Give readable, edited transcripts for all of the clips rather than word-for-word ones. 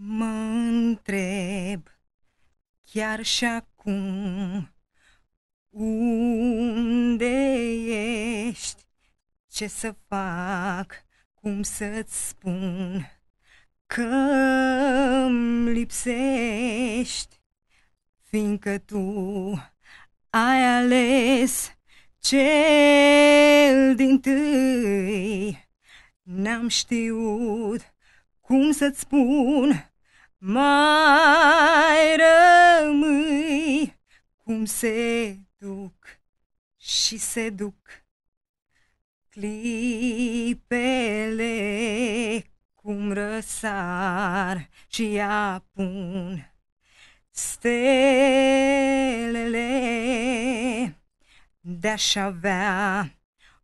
Mă întreb chiar și acum, unde ești? Ce să fac? Cum să-ți spun că-mi lipsești? Fiindcă tu ai ales cel dintâi. N-am știut cum să-ți spun, mai rămâi. Cum se duc și se duc clipele, cum răsar și apun stelele. De-aș avea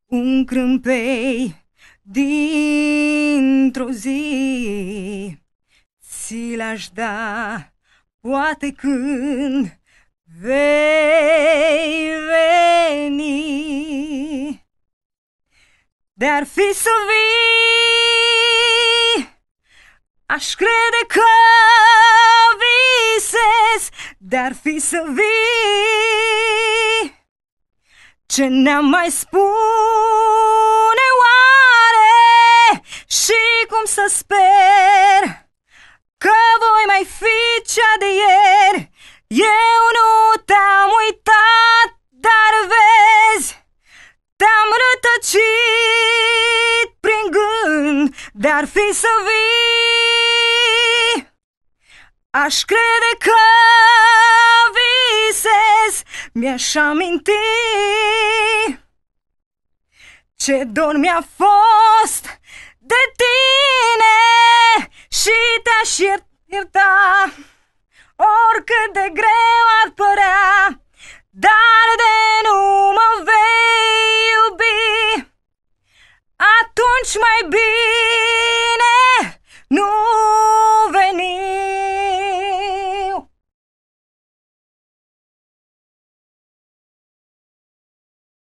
un crâmpei dintr-o zi, ți l-aș da, poate când vei veni. De-ar fi să vii, aș crede că visez. De-ar fi să vii, ce ne-am mai spune oare? Și cum să sper că voi mai fi cea de ieri. Eu nu te-am uitat, dar vezi, te-am rătăcit prin gând. De-ar fi să vii, aș crede că visez. Mi-aș aminti ce dor mi-a fost de tine și te-aș ierta oricât de greu ar părea. Dar de nu mă vei iubi, atunci mai bine nu